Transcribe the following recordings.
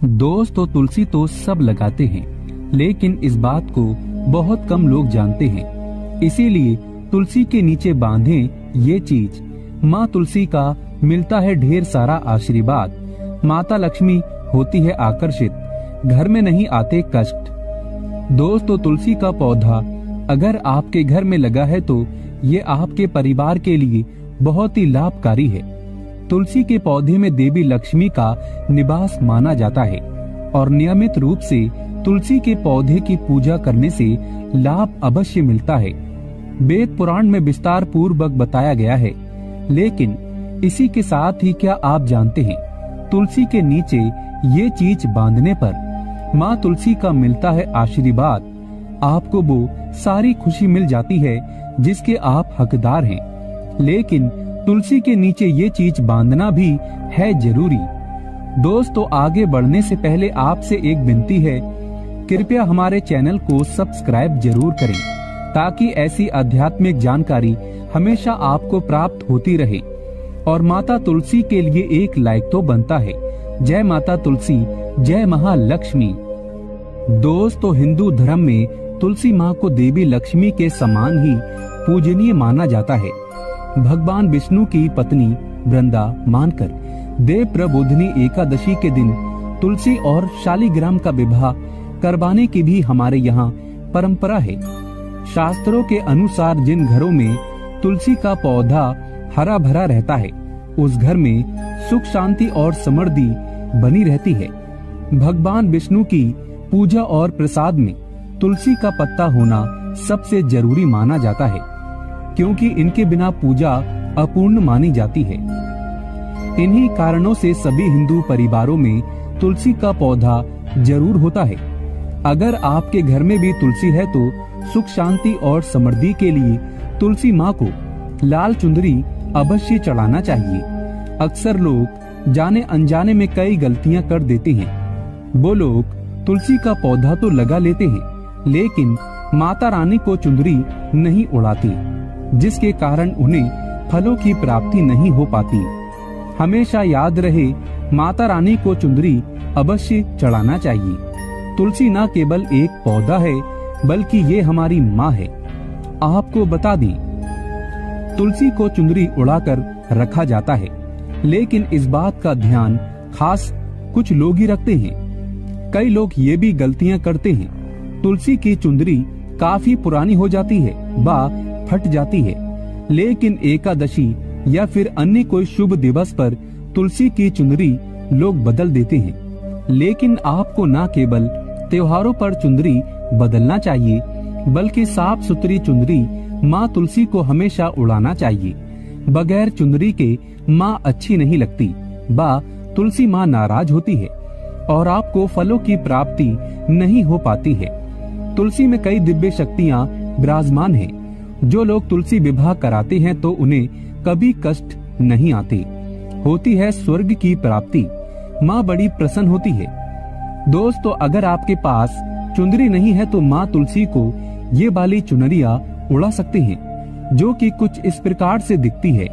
दोस्तों, तुलसी तो सब लगाते हैं, लेकिन इस बात को बहुत कम लोग जानते हैं। इसीलिए तुलसी के नीचे बांधें ये चीज। माँ तुलसी का मिलता है ढेर सारा आशीर्वाद। माता लक्ष्मी होती है आकर्षित, घर में नहीं आते कष्ट। दोस्तों, तुलसी का पौधा अगर आपके घर में लगा है तो ये आपके परिवार के लिए बहुत ही लाभकारी है। तुलसी के पौधे में देवी लक्ष्मी का निवास माना जाता है और नियमित रूप से तुलसी के पौधे की पूजा करने से लाभ अवश्य मिलता है। वेद पुराण में विस्तार पूर्वक बताया गया है। लेकिन इसी के साथ ही क्या आप जानते हैं, तुलसी के नीचे ये चीज बांधने पर माँ तुलसी का मिलता है आशीर्वाद। आपको वो सारी खुशी मिल जाती है जिसके आप हकदार हैं। लेकिन तुलसी के नीचे ये चीज बांधना भी है जरूरी। दोस्तों, आगे बढ़ने से पहले आपसे एक विनती है, कृपया हमारे चैनल को सब्सक्राइब जरूर करें ताकि ऐसी आध्यात्मिक जानकारी हमेशा आपको प्राप्त होती रहे। और माता तुलसी के लिए एक लाइक तो बनता है। जय माता तुलसी, जय महालक्ष्मी। दोस्तों, हिंदू धर्म में तुलसी माँ को देवी लक्ष्मी के समान ही पूजनीय माना जाता है। भगवान विष्णु की पत्नी वृंदा मानकर देव प्रबोधिनी एकादशी के दिन तुलसी और शालिग्राम का विवाह करवाने की भी हमारे यहाँ परंपरा है। शास्त्रों के अनुसार जिन घरों में तुलसी का पौधा हरा भरा रहता है, उस घर में सुख शांति और समृद्धि बनी रहती है। भगवान विष्णु की पूजा और प्रसाद में तुलसी का पत्ता होना सबसे जरूरी माना जाता है, क्योंकि इनके बिना पूजा अपूर्ण मानी जाती है। इन्हीं कारणों से सभी हिंदू परिवारों में तुलसी का पौधा जरूर होता है। अगर आपके घर में भी तुलसी है तो सुख शांति और समृद्धि के लिए तुलसी माँ को लाल चुंदरी अवश्य चढ़ाना चाहिए। अक्सर लोग जाने अनजाने में कई गलतियाँ कर देते हैं। वो लोग तुलसी का पौधा तो लगा लेते हैं, लेकिन माता रानी को चुंदरी नहीं उड़ाती, जिसके कारण उन्हें फलों की प्राप्ति नहीं हो पाती। हमेशा याद रहे, माता रानी को चुंदरी अवश्य चढ़ाना चाहिए। तुलसी न केवल एक पौधा है, बल्कि ये हमारी माँ है। आपको बता दें, तुलसी को चुंदरी उड़ाकर रखा जाता है, लेकिन इस बात का ध्यान खास कुछ लोग ही रखते हैं। कई लोग ये भी गलतियां करते हैं, तुलसी की चुंदरी काफी पुरानी हो जाती है व फट जाती है। लेकिन एकादशी या फिर अन्य कोई शुभ दिवस पर तुलसी की चुंदरी लोग बदल देते हैं। लेकिन आपको न केवल त्योहारों पर चुंदरी बदलना चाहिए, बल्कि साफ सुथरी चुंदरी माँ तुलसी को हमेशा उड़ाना चाहिए। बगैर चुंदरी के माँ अच्छी नहीं लगती, बा तुलसी माँ नाराज होती है और आपको फलों की प्राप्ति नहीं हो पाती है। तुलसी में कई दिव्य शक्तियाँ विराजमान हैं। जो लोग तुलसी विवाह कराते हैं तो उन्हें कभी कष्ट नहीं आते, होती है स्वर्ग की प्राप्ति। माँ बड़ी प्रसन्न होती है। दोस्तों, अगर आपके पास चुंदरी नहीं है तो माँ तुलसी को ये वाली चुनरिया उड़ा सकते हैं, जो कि कुछ इस प्रकार से दिखती है।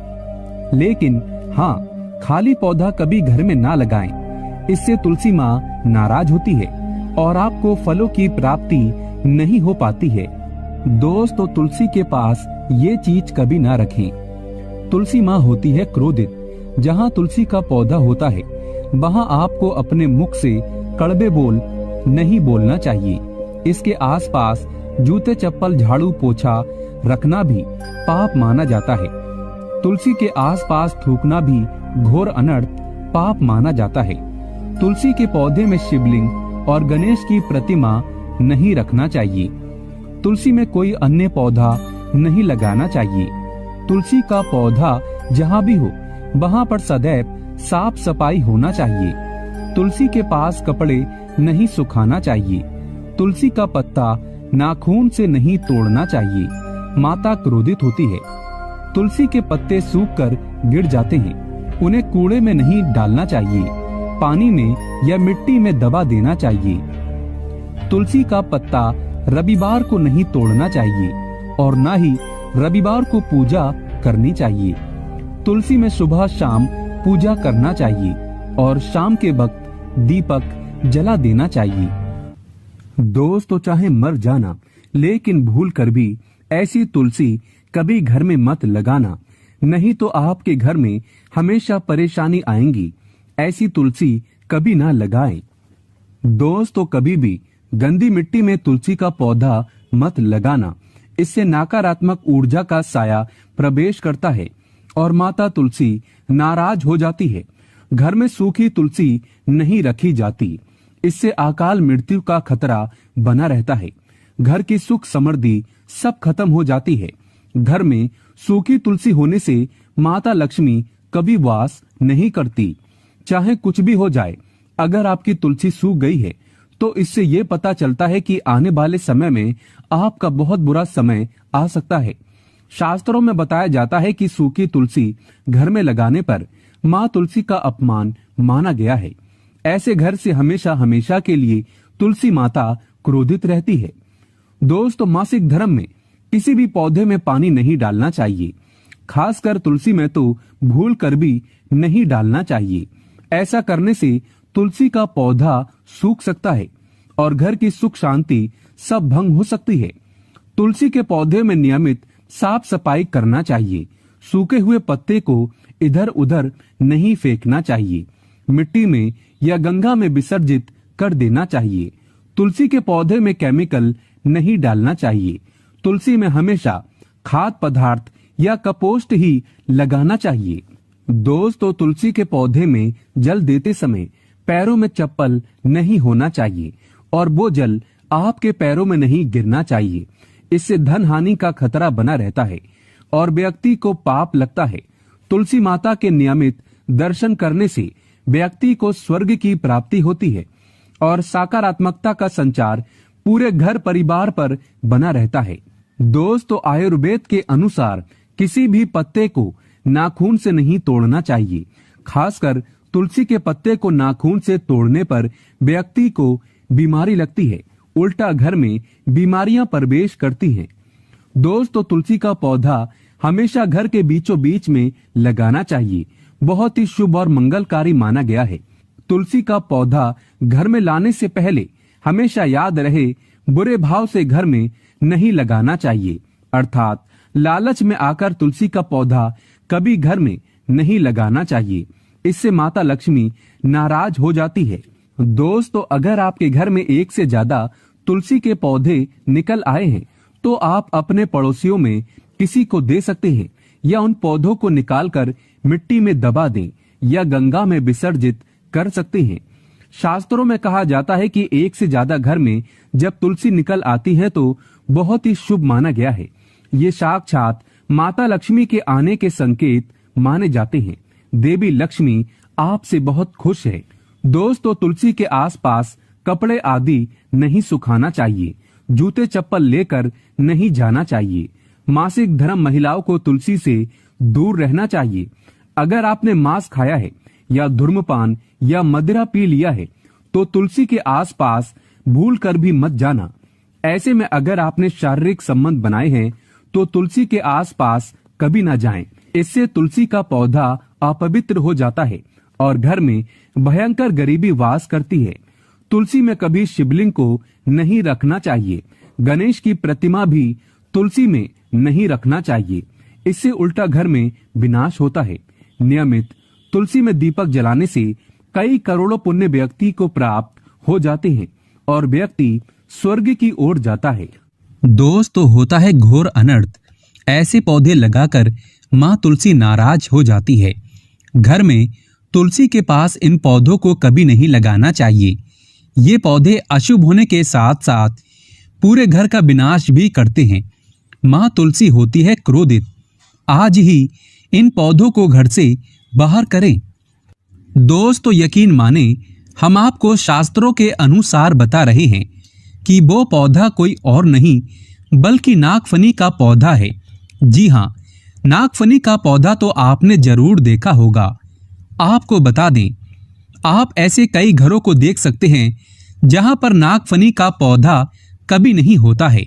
लेकिन हाँ, खाली पौधा कभी घर में ना लगाएं, इससे तुलसी माँ नाराज होती है और आपको फलों की प्राप्ति नहीं हो पाती है। दोस्तों, तुलसी के पास ये चीज कभी ना रखें। तुलसी माँ होती है क्रोधित। जहाँ तुलसी का पौधा होता है, वहाँ आपको अपने मुख से कड़वे बोल नहीं बोलना चाहिए। इसके आसपास जूते चप्पल झाड़ू पोछा रखना भी पाप माना जाता है। तुलसी के आसपास थूकना भी घोर अनर्थ पाप माना जाता है। तुलसी के पौधे में शिवलिंग और गणेश की प्रतिमा नहीं रखना चाहिए। तुलसी में कोई अन्य पौधा नहीं लगाना चाहिए। तुलसी का पौधा जहाँ भी हो, वहाँ पर सदैव साफ सफाई होना चाहिए। तुलसी के पास कपड़े नहीं सुखाना चाहिए। तुलसी का पत्ता नाखून से नहीं तोड़ना चाहिए, माता क्रोधित होती है। तुलसी के पत्ते सूखकर गिर जाते हैं, उन्हें कूड़े में नहीं डालना चाहिए, पानी में या मिट्टी में दबा देना चाहिए। तुलसी का पत्ता रविवार को नहीं तोड़ना चाहिए और न ही रविवार को पूजा करनी चाहिए। तुलसी में सुबह शाम पूजा करना चाहिए और शाम के वक्त दीपक जला देना चाहिए। दोस्तों, चाहे मर जाना, लेकिन भूल कर भी ऐसी तुलसी कभी घर में मत लगाना, नहीं तो आपके घर में हमेशा परेशानी आएंगी। ऐसी तुलसी कभी ना लगाएं। दोस्तों, कभी भी गंदी मिट्टी में तुलसी का पौधा मत लगाना। इससे नकारात्मक ऊर्जा का साया प्रवेश करता है और माता तुलसी नाराज हो जाती है। घर में सूखी तुलसी नहीं रखी जाती। इससे अकाल मृत्यु का खतरा बना रहता है। घर की सुख समृद्धि सब खत्म हो जाती है। घर में सूखी तुलसी होने से माता लक्ष्मी कभी वास नहीं करती। चाहे कुछ भी हो जाए, अगर आपकी तुलसी सूख गई है तो इससे ये पता चलता है कि आने वाले समय में आपका बहुत बुरा समय आ सकता है। शास्त्रों में बताया जाता है कि सूखी तुलसी घर में लगाने पर माँ तुलसी का अपमान माना गया है। ऐसे घर से हमेशा हमेशा के लिए तुलसी माता क्रोधित रहती है। दोस्तों, मासिक धर्म में किसी भी पौधे में पानी नहीं डालना चाहिए। खासकर तुलसी में तो भूल कर भी नहीं डालना चाहिए। ऐसा करने से तुलसी का पौधा सूख सकता है और घर की सुख शांति सब भंग हो सकती है। तुलसी के पौधे में नियमित साफ सफाई करना चाहिए। सूखे हुए पत्ते को इधर उधर नहीं फेंकना चाहिए। मिट्टी में या गंगा में विसर्जित कर देना चाहिए। तुलसी के पौधे में केमिकल नहीं डालना चाहिए। तुलसी में हमेशा खाद्य पदार्थ या कपोस्ट ही लगाना चाहिए। दोस्तों, तुलसी के पौधे में जल देते समय पैरों में चप्पल नहीं होना चाहिए और वो जल आपके पैरों में नहीं गिरना चाहिए। इससे धन हानि का खतरा बना रहता है और व्यक्ति को पाप लगता है। तुलसी माता के नियमित दर्शन करने से व्यक्ति को स्वर्ग की प्राप्ति होती है और सकारात्मकता का संचार पूरे घर परिवार पर बना रहता है। दोस्तों, आयुर्वेद के अनुसार किसी भी पत्ते को नाखून से नहीं तोड़ना चाहिए। खासकर तुलसी के पत्ते को नाखून से तोड़ने पर व्यक्ति को बीमारी लगती है। उल्टा घर में बीमारियां प्रवेश करती हैं। दोस्तों, तुलसी का पौधा हमेशा घर के बीचों बीच में लगाना चाहिए। बहुत ही शुभ और मंगलकारी माना गया है। तुलसी का पौधा घर में लाने से पहले हमेशा याद रहे, बुरे भाव से घर में नहीं लगाना चाहिए। अर्थात लालच में आकर तुलसी का पौधा कभी घर में नहीं लगाना चाहिए। इससे माता लक्ष्मी नाराज हो जाती है। दोस्तों, अगर आपके घर में एक से ज्यादा तुलसी के पौधे निकल आए हैं तो आप अपने पड़ोसियों में किसी को दे सकते हैं या उन पौधों को निकालकर मिट्टी में दबा दें या गंगा में विसर्जित कर सकते हैं। शास्त्रों में कहा जाता है कि एक से ज्यादा घर में जब तुलसी निकल आती है तो बहुत ही शुभ माना गया है। ये साक्षात माता लक्ष्मी के आने के संकेत माने जाते हैं। देवी लक्ष्मी आपसे बहुत खुश है। दोस्तों, तुलसी के आसपास कपड़े आदि नहीं सुखाना चाहिए। जूते चप्पल लेकर नहीं जाना चाहिए। मासिक धर्म महिलाओं को तुलसी से दूर रहना चाहिए। अगर आपने मांस खाया है या धूम्रपान या मदिरा पी लिया है तो तुलसी के आसपास भूल कर भी मत जाना। ऐसे में अगर आपने शारीरिक संबंध बनाए हैं तो तुलसी के आसपास कभी ना जाएं। इससे तुलसी का पौधा अपवित्र हो जाता है और घर में भयंकर गरीबी वास करती है। तुलसी में कभी शिवलिंग को नहीं रखना चाहिए। गणेश की प्रतिमा भी तुलसी में नहीं रखना चाहिए। इससे उल्टा घर में विनाश होता है। नियमित तुलसी में दीपक जलाने से कई करोड़ों पुण्य व्यक्ति को प्राप्त हो जाते हैं और व्यक्ति स्वर्ग की ओर जाता है। दोस्तों, होता है घोर अनर्थ। ऐसे पौधे लगाकर माँ तुलसी नाराज हो जाती है। घर में तुलसी के पास इन पौधों को कभी नहीं लगाना चाहिए। ये पौधे अशुभ होने के साथ साथ पूरे घर का विनाश भी करते हैं। माँ तुलसी होती है क्रोधित। आज ही इन पौधों को घर से बाहर करें। दोस्तों, यकीन माने, हम आपको शास्त्रों के अनुसार बता रहे हैं कि वो पौधा कोई और नहीं बल्कि नागफनी का पौधा है। जी हाँ, नागफनी का पौधा तो आपने जरूर देखा होगा। आपको बता दें, आप ऐसे कई घरों को देख सकते हैं जहां पर नागफनी का पौधा कभी नहीं होता है,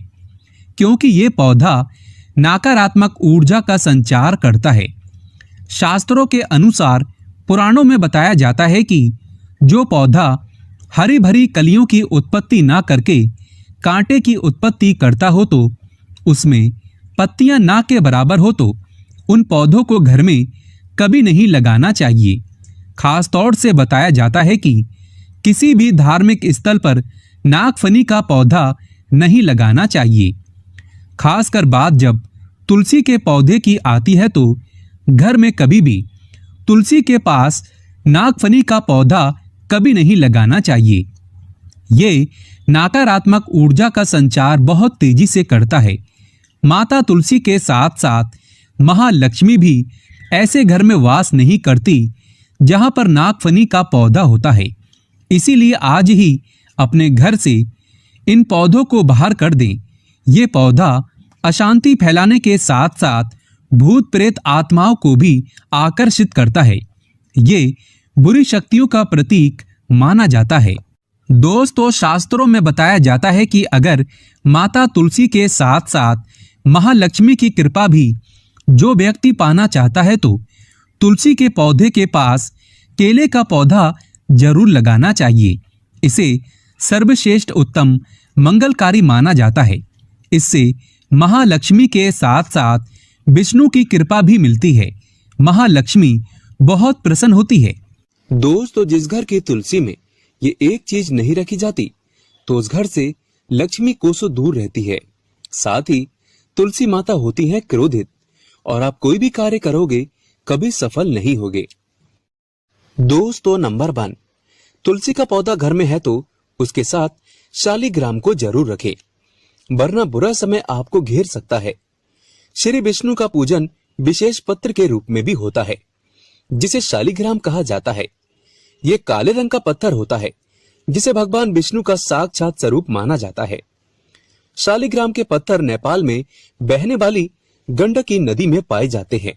क्योंकि ये पौधा नकारात्मक ऊर्जा का संचार करता है। शास्त्रों के अनुसार पुराणों में बताया जाता है कि जो पौधा हरी भरी कलियों की उत्पत्ति ना करके कांटे की उत्पत्ति करता हो तो, उसमें पत्तियां ना के बराबर हो तो उन पौधों को घर में कभी नहीं लगाना चाहिए। खास तौर से बताया जाता है कि किसी भी धार्मिक स्थल पर नागफनी का पौधा नहीं लगाना चाहिए। खासकर बात जब तुलसी के पौधे की आती है तो घर में कभी भी तुलसी के पास नागफनी का पौधा कभी नहीं लगाना चाहिए। ये नकारात्मक ऊर्जा का संचार बहुत तेजी से करता है। माता तुलसी के साथ साथ महालक्ष्मी भी ऐसे घर में वास नहीं करती जहां पर नागफनी का पौधा होता है। इसीलिए आज ही अपने घर से इन पौधों को बाहर कर दें। ये पौधा अशांति फैलाने के साथ साथ भूत प्रेत आत्माओं को भी आकर्षित करता है। ये बुरी शक्तियों का प्रतीक माना जाता है। दोस्तों, शास्त्रों में बताया जाता है कि अगर माता तुलसी के साथ साथ महालक्ष्मी की कृपा भी जो व्यक्ति पाना चाहता है तो तुलसी के पौधे के पास केले का पौधा जरूर लगाना चाहिए। इसे सर्वश्रेष्ठ उत्तम मंगलकारी माना जाता है। इससे महालक्ष्मी के साथ साथ विष्णु की कृपा भी मिलती है। महालक्ष्मी बहुत प्रसन्न होती है। दोस्तों, जिस घर की तुलसी में ये एक चीज नहीं रखी जाती तो उस घर से लक्ष्मी कोसों दूर रहती है। साथ ही तुलसी माता होती है क्रोधित और आप कोई भी कार्य करोगे कभी सफल नहीं होगे। दोस्तों, नंबर 1, तुलसी का पौधा घर में है तो उसके साथ शालिग्राम को जरूर रखें, वरना बुरा समय आपको घेर सकता है। श्री विष्णु का पूजन विशेष पत्र के रूप में भी होता है जिसे शालिग्राम कहा जाता है। ये काले रंग का पत्थर होता है जिसे भगवान विष्णु का साक्षात स्वरूप माना जाता है। शालिग्राम के पत्थर नेपाल में बहने वाली गंडकी नदी में पाए जाते हैं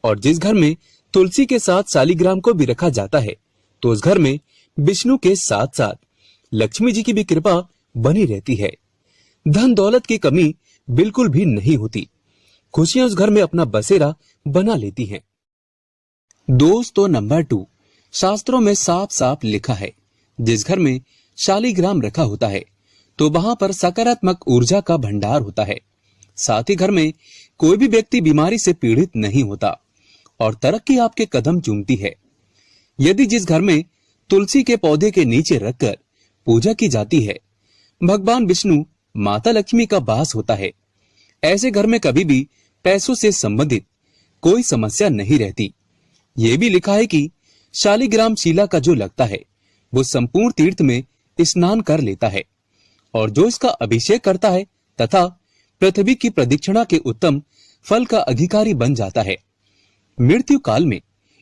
और जिस घर में तुलसी के साथ शालिग्राम को भी रखा जाता है तो उस घर में विष्णु के साथ साथ लक्ष्मी जी की भी कृपा बनी रहती है। धन दौलत की कमी बिल्कुल भी नहीं होती। खुशियां उस घर में अपना बसेरा बना लेती हैं। दोस्तों, नंबर 2, शास्त्रों में साफ साफ लिखा है जिस घर में शालिग्राम रखा होता है तो वहां पर सकारात्मक ऊर्जा का भंडार होता है। साथ ही घर में कोई भी व्यक्ति बीमारी से पीड़ित नहीं होता और तरक्की आपके कदम चूमती है। यदि जिस घर में तुलसी के पौधे के नीचे रखकर पूजा की जाती है, भगवान विष्णु माता लक्ष्मी का वास होता है। ऐसे घर में कभी भी पैसों से संबंधित कोई समस्या नहीं रहती। ये भी लिखा है कि शालिग्राम शिला का जो लगता है वो संपूर्ण तीर्थ में स्नान कर लेता है और जो इसका अभिषेक करता है तथा पृथ्वी की प्रदक्षिणा के उत्तम फल का अधिकारी बन जाता है। मृत्यु काल में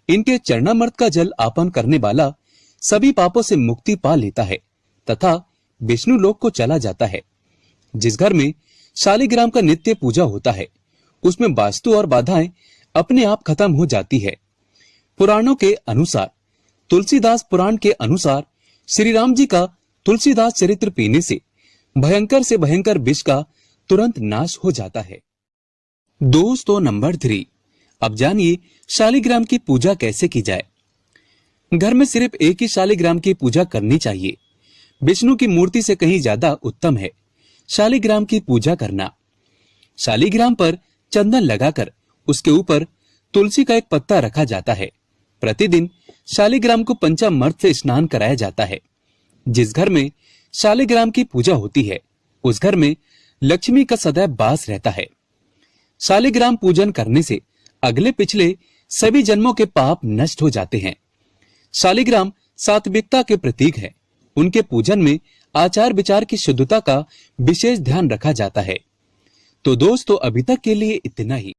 इनके चरणामृत का जल आपान करने वाला सभी पापों से मुक्ति पा लेता है तथा विष्णु लोक को चला जाता है। जिस घर में शालिग्राम का नित्य पूजा होता है उसमें वास्तु और बाधाएं अपने आप खत्म हो जाती है। पुराणों के अनुसार, तुलसीदास पुराण के अनुसार श्री राम जी का तुलसीदास चरित्र पीने से भयंकर से भयंकर विष का तुरंत नाश हो जाता है। दोस्तों, नंबर 3, अब जानिए शालिग्राम की पूजा कैसे की जाए। घर में सिर्फ एक ही शालिग्राम की पूजा करनी चाहिए। विष्णु की मूर्ति से कहीं ज्यादा उत्तम है शालिग्राम की पूजा करना। शालिग्राम पर चंदन लगाकर उसके ऊपर तुलसी का एक पत्ता रखा जाता है। प्रतिदिन शालिग्राम को पंचामृत से स्नान कराया जाता है। जिस घर में शालिग्राम की पूजा होती है उस घर में लक्ष्मी का सदैव वास रहता है। शालिग्राम पूजन करने से अगले पिछले सभी जन्मों के पाप नष्ट हो जाते हैं। शालिग्राम सात्विकता के प्रतीक है। उनके पूजन में आचार विचार की शुद्धता का विशेष ध्यान रखा जाता है। तो दोस्तों, अभी तक के लिए इतना ही।